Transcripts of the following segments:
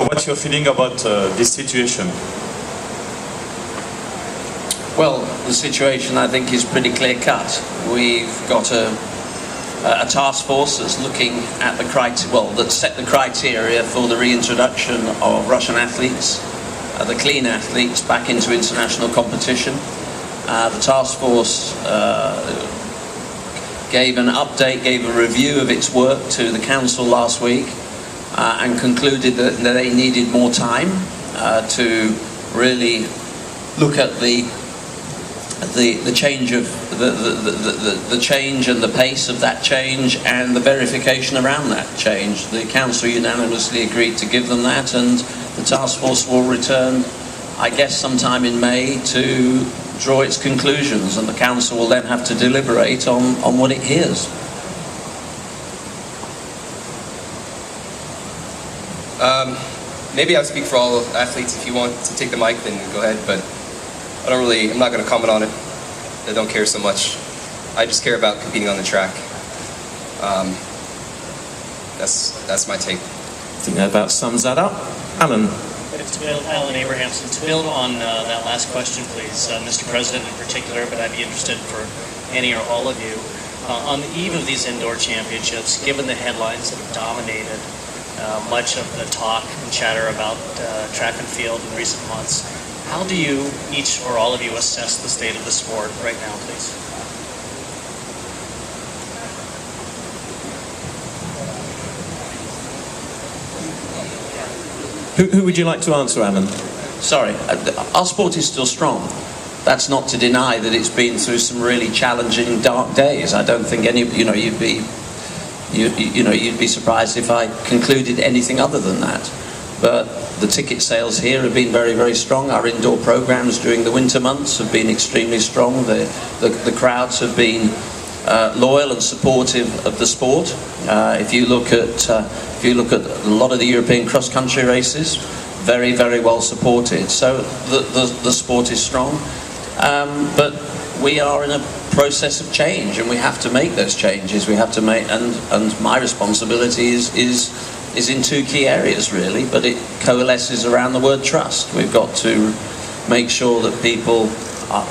what's your feeling about this situation? Well, the situation I think is pretty clear cut. We've got a task force that's looking at that set the criteria for the reintroduction of Russian athletes, the clean athletes, back into international competition. The task force gave an update, gave a review of its work to the council last week, and concluded that they needed more time to really look at the change of the change and the pace of that change and the verification around that change. The council unanimously agreed to give them that, and the task force will return, I guess, sometime in May to draw its conclusions, and the council will then have to deliberate on what it hears. Maybe I'll speak for all athletes. If you want to take the mic, then go ahead, but I'm not going to comment on it. I don't care so much. I just care about competing on the track. That's my take. I think that about sums that up. Alan. Alan Abrahamson, to build on that last question, please, Mr. President in particular, but I'd be interested for any or all of you. On the eve of these indoor championships, given the headlines that have dominated much of the talk and chatter about track and field in recent months, how do you, each or all of you, assess the state of the sport right now, please? Who would you like to answer, Alan? Sorry, our sport is still strong. That's not to deny that it's been through some really challenging, dark days. I don't think you'd be surprised if I concluded anything other than that. But the ticket sales here have been very, very strong. Our indoor programs during the winter months have been extremely strong. The crowds have been loyal and supportive of the sport. If you look at a lot of the European cross-country races, very, very well supported. So the sport is strong, but we are in a process of change, and we have to make those changes. We have to make, and my responsibility is in two key areas really, but it coalesces around the word trust. We've got to make sure that people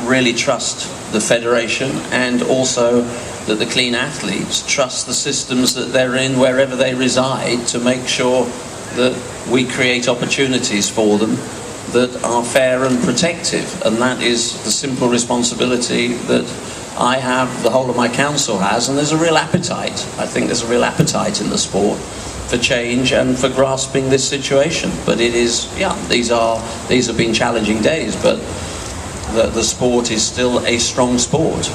really trust the federation, and also that the clean athletes trust the systems that they're in wherever they reside, to make sure that we create opportunities for them that are fair and protective. And that is the simple responsibility that I have, the whole of my council has, and there's a real appetite. I think there's a real appetite in the sport for change and for grasping this situation. But it is, these have been challenging days, but the sport is still a strong sport.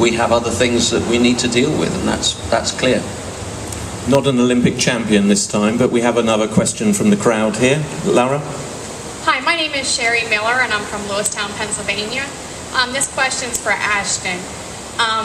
We have other things that we need to deal with, and that's clear. Not an Olympic champion this time, but we have another question from the crowd here. Laura? Hi, my name is Sherry Miller, and I'm from Lewistown, Pennsylvania. This question's for Ashton.